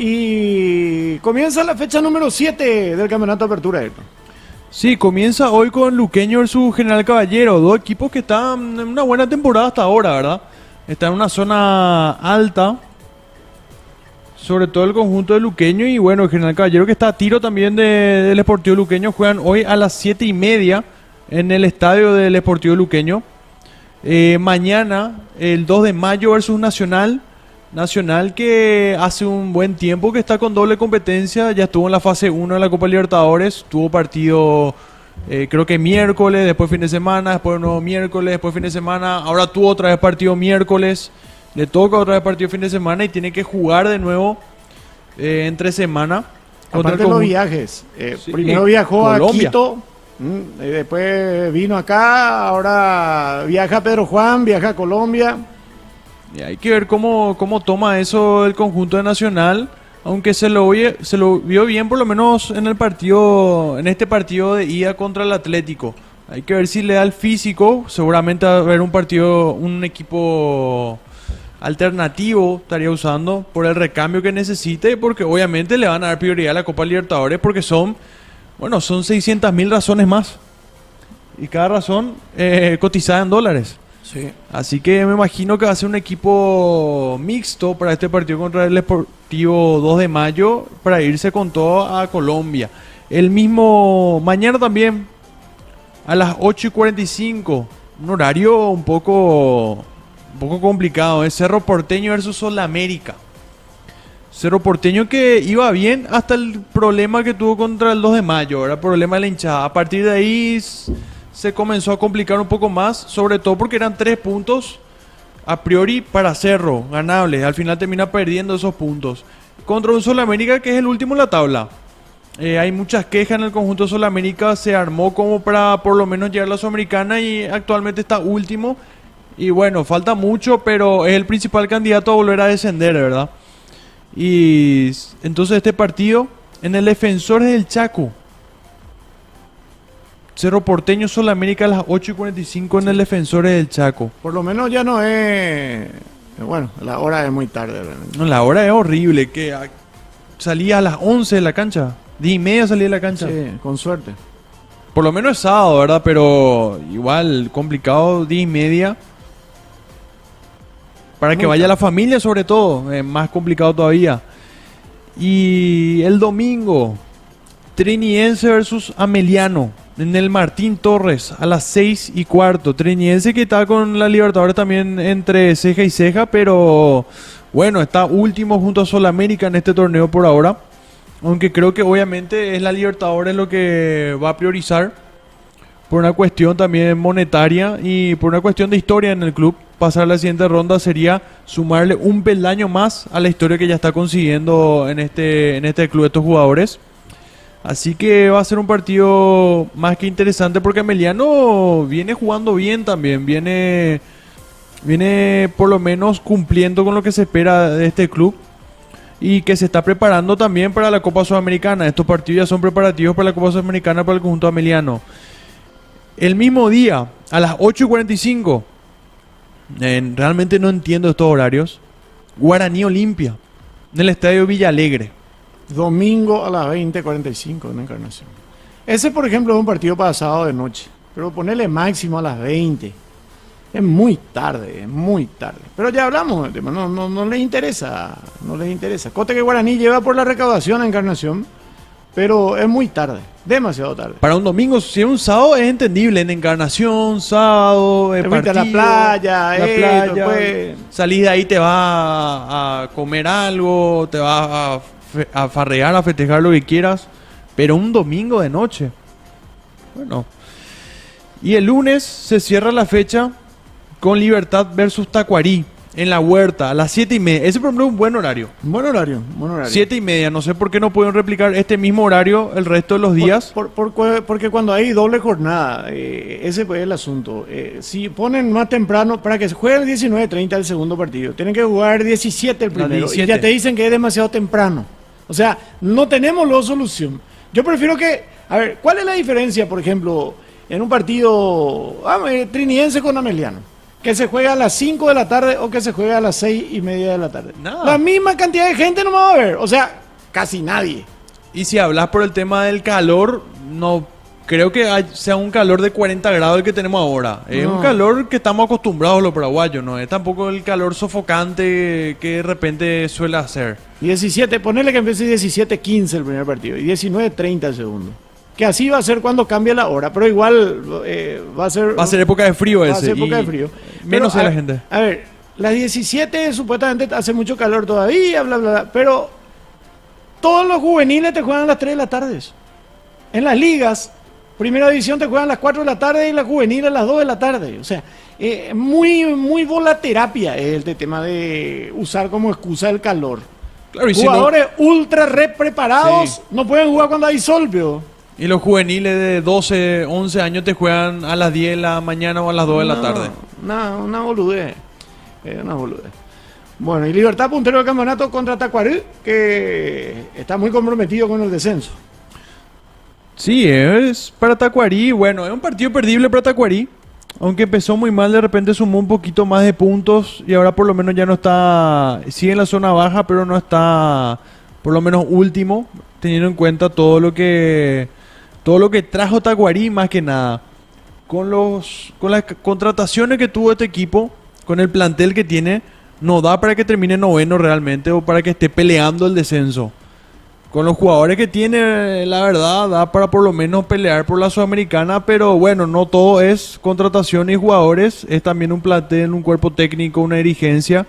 Y comienza la fecha número 7 del Campeonato de Apertura, Ayrton. Sí, comienza hoy con Luqueño versus General Caballero, dos equipos que están en una buena temporada hasta ahora, ¿verdad? Está en una zona alta, sobre todo el conjunto de Luqueño y bueno, el General Caballero que está a tiro también del Sportivo Luqueño, juegan hoy a las 7:30 en el estadio del Sportivo Luqueño. Mañana, el 2 de mayo versus Nacional que hace un buen tiempo que está con doble competencia, ya estuvo en la fase 1 de la Copa Libertadores, tuvo partido creo que miércoles, después fin de semana, después nuevo miércoles, después fin de semana, ahora tuvo otra vez partido miércoles, le toca otra vez partido fin de semana y tiene que jugar de nuevo entre semana. Aparte de los viajes, Sí, primero viajó Colombia. a Quito, y después vino acá, ahora viaja a Pedro Juan, viaja a Colombia. Y hay que ver cómo toma eso el conjunto de Nacional, aunque se lo vio bien por lo menos en este partido de ida contra el Atlético. Hay que ver si le da el físico, seguramente va a haber un equipo alternativo estaría usando por el recambio que necesite, porque obviamente le van a dar prioridad a la Copa Libertadores porque son 600.000 razones más y cada razón cotizada en dólares. Sí. Así que me imagino que va a ser un equipo mixto para este partido contra el Sportivo 2 de mayo para irse con todo a Colombia. El mismo mañana también a las 8:45, un horario un poco complicado, es Cerro Porteño versus Sol América. Cerro Porteño que iba bien hasta el problema que tuvo contra el 2 de mayo, era problema de la hinchada. A partir de ahí se comenzó a complicar un poco más, sobre todo porque eran 3 puntos a priori para Cerro, ganables. Al final termina perdiendo esos puntos. Contra un Sol América que es el último en la tabla. Hay muchas quejas en el conjunto Sol América, se armó como para por lo menos llegar a la Sudamericana y actualmente está último. Y bueno, falta mucho, pero es el principal candidato a volver a descender, ¿verdad? Y entonces este partido en el Defensores del Chaco. Cerro Porteño, Sol América a las 8:45 en el Defensores del Chaco. Por lo menos ya no es... Bueno, la hora es muy tarde realmente. No, la hora es horrible, salía a las 11 de la cancha. 10:30 salía de la cancha. Sí, con suerte. Por lo menos es sábado, ¿verdad? Pero igual, complicado, 10:30. Para que vaya la familia sobre todo, es más complicado todavía. Y el domingo, Trinidense versus Ameliano en el Martín Torres a las 6:15. Trinidense que está con la Libertadores también entre ceja y ceja, pero bueno, está último junto a Sol América en este torneo por ahora. Aunque creo que obviamente es la Libertadores lo que va a priorizar por una cuestión también monetaria y por una cuestión de historia en el club. Pasar a la siguiente ronda sería sumarle un peldaño más a la historia que ya está consiguiendo en este club estos jugadores. Así que va a ser un partido más que interesante porque Ameliano viene jugando bien también, viene por lo menos cumpliendo con lo que se espera de este club y que se está preparando también para la Copa Sudamericana. Estos partidos ya son preparativos para la Copa Sudamericana para el conjunto ameliano. El mismo día, a las 8:45, realmente no entiendo estos horarios, Guaraní Olimpia, en el Estadio Villa Alegre. Domingo a las 20:45 en Encarnación. Ese, por ejemplo, es un partido para sábado de noche. Pero ponerle máximo a las 20. Es muy tarde, es muy tarde. Pero ya hablamos del tema, no les interesa. No les interesa. Cote que Guaraní lleva por la recaudación a Encarnación, pero es muy tarde, demasiado tarde. Para un domingo, si es un sábado, es entendible. En Encarnación, sábado, Te fuiste a la playa, después... salís de ahí, te vas a comer algo, te vas a farrear, a festejar lo que quieras. Pero un domingo de noche. Bueno. Y el lunes se cierra la fecha con Libertad versus Tacuarí en la Huerta a las 7:30. Ese por ejemplo es un buen horario. Buen horario. 7:30. No sé por qué no pueden replicar este mismo horario el resto de los días. Porque cuando hay doble jornada, ese es el asunto. Si ponen más temprano, para que se juegue el 19:30 el segundo partido, tienen que jugar 17 el primero. 17. Y ya te dicen que es demasiado temprano. O sea, no tenemos luego solución. Yo prefiero que... A ver, ¿cuál es la diferencia, por ejemplo, en un partido trinidense con Ameliano? que se juegue a las 5 de la tarde o que se juegue a las 6:30 de la tarde. Nada. La misma cantidad de gente no va a ver, o sea, casi nadie. Y si hablas por el tema del calor, no creo que sea un calor de 40 grados el que tenemos ahora. Es No. un calor que estamos acostumbrados los paraguayos, no es tampoco el calor sofocante que de repente suele hacer. 17, ponele que empiece 17:15 el primer partido y 19:30 el segundo. Que así va a ser cuando cambie la hora, pero igual va a ser... Va a ser época de frío ese. Va a ser época y de frío. Menos Pero, a la gente. A ver, las 17 supuestamente hace mucho calor todavía, bla, bla, bla, pero todos los juveniles te juegan a las 3 de la tarde. En las ligas, primera división te juegan a las 4 de la tarde y las juveniles a las 2 de la tarde. O sea, muy volaterapia es el tema de usar como excusa el calor. Claro, y si Jugadores ultra re preparados Sí. no pueden jugar cuando hay sol, pero... y los juveniles de 12, 11 años te juegan a las 10 de la mañana o a las 2 de la tarde. Una boludez. Una boludez. Bueno, y Libertad puntero del campeonato contra Tacuarí, que está muy comprometido con el descenso. Sí, es para Tacuarí. Bueno, es un partido perdible para Tacuarí. Aunque empezó muy mal, de repente sumó un poquito más de puntos. Y ahora por lo menos ya no está... sigue en la zona baja, pero no está por lo menos último. Teniendo en cuenta todo lo que trajo Tacuarí más que nada. Con las contrataciones que tuvo este equipo, con el plantel que tiene, no da para que termine noveno realmente o para que esté peleando el descenso. Con los jugadores que tiene, la verdad, da para por lo menos pelear por la Sudamericana, pero bueno, no todo es contratación y jugadores, es también un plantel, un cuerpo técnico, una dirigencia.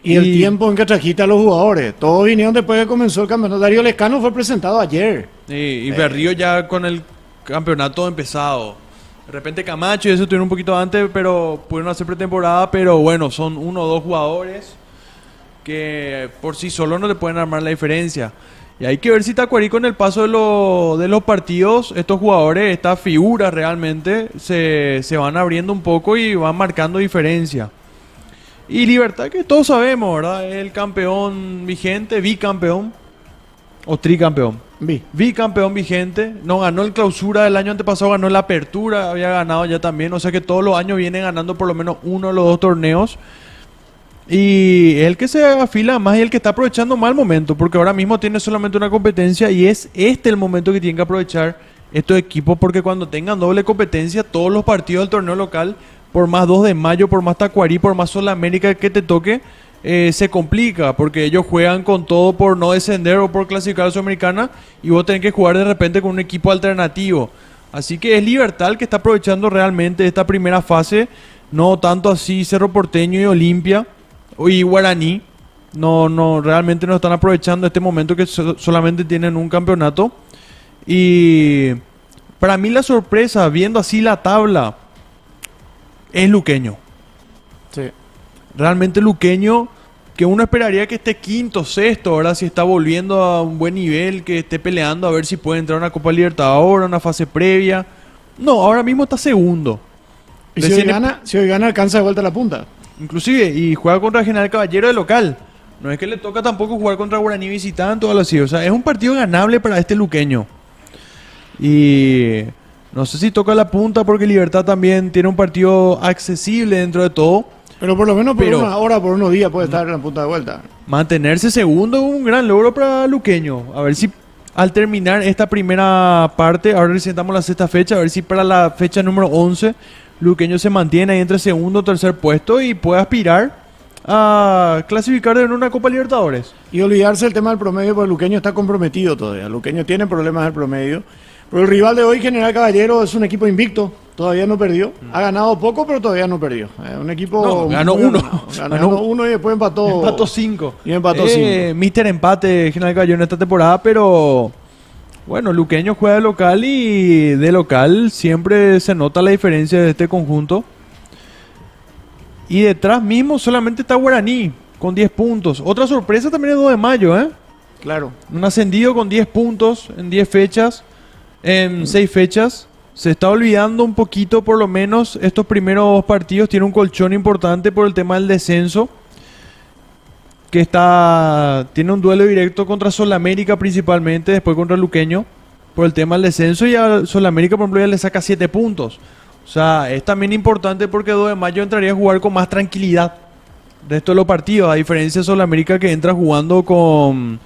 Y el tiempo en que trajiste a los jugadores. Todos vinieron después de que comenzó el campeonato. Darío Lescano fue presentado ayer. Y Berrío ya con el campeonato empezado. De repente Camacho y eso tuvieron un poquito antes, pero pudieron hacer pretemporada, pero bueno, son uno o dos jugadores que por sí solo no le pueden armar la diferencia. Y hay que ver si Tacuarí con el paso de los partidos, estos jugadores, estas figuras realmente, se van abriendo un poco y van marcando diferencia. Y Libertad, que todos sabemos, ¿verdad? Es el campeón vigente, bicampeón o tricampeón. Bicampeón vigente, no ganó el clausura del año antepasado, ganó la apertura, había ganado ya también, o sea que todos los años viene ganando por lo menos uno de los dos torneos. Y el que se afila más y el que está aprovechando mal momento, porque ahora mismo tiene solamente una competencia y es este el momento que tienen que aprovechar estos equipos, porque cuando tengan doble competencia, todos los partidos del torneo local, por más 2 de mayo, por más Tacuarí, por más Sudamericana que te toque, se complica, porque ellos juegan con todo por no descender o por clasificar a la Sudamericana y vos tenés que jugar de repente con un equipo alternativo. Así que es Libertad el que está aprovechando realmente esta primera fase, no tanto así Cerro Porteño y Olimpia y Guaraní. No, realmente no están aprovechando este momento que solamente tienen un campeonato. Y para mí la sorpresa, viendo así la tabla, es Luqueño. Sí. Realmente Luqueño, que uno esperaría que esté quinto, sexto, ahora si está volviendo a un buen nivel, que esté peleando a ver si puede entrar a una Copa Libertadores, una fase previa. No, ahora mismo está segundo. Y si hoy gana, alcanza de vuelta a la punta. Inclusive, y juega contra General Caballero de local. No es que le toca tampoco jugar contra Guaraní visitante o algo así. O sea, es un partido ganable para este luqueño. Y no sé si toca la punta porque Libertad también tiene un partido accesible dentro de todo. Pero por lo menos por una hora, por unos días puede estar en la punta de vuelta. Mantenerse segundo es un gran logro para Luqueño. A ver si al terminar esta primera parte, ahora presentamos la sexta fecha, a ver si para la fecha número 11 Luqueño se mantiene ahí entre segundo o tercer puesto y puede aspirar a clasificar en una Copa Libertadores. Y olvidarse el tema del promedio, porque Luqueño está comprometido todavía. Luqueño tiene problemas del promedio. Pero el rival de hoy, General Caballero, es un equipo invicto. Todavía no perdió. Ha ganado poco, pero todavía no perdió. Es un equipo... No, ganó muy uno. Ganó uno y después empató... Empató 5. Y empató 5. Mister empate General Caballero en esta temporada, pero... Bueno, Luqueño juega de local y de local siempre se nota la diferencia de este conjunto. Y detrás mismo solamente está Guaraní con 10 puntos. Otra sorpresa también es 2 de mayo, ¿eh? Claro. Un ascendido con 10 puntos en 10 fechas, en 6 fechas. Se está olvidando un poquito, por lo menos, estos primeros partidos. Tiene un colchón importante por el tema del descenso. Que tiene un duelo directo contra Sudamericana principalmente, después contra Luqueño, por el tema del descenso. Y a Sudamericana, por ejemplo, ya le saca 7 puntos. O sea, es también importante porque 2 de mayo entraría a jugar con más tranquilidad. Resto de los partidos, a diferencia de Sudamérica que entra jugando con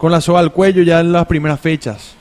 la soga al cuello ya en las primeras fechas.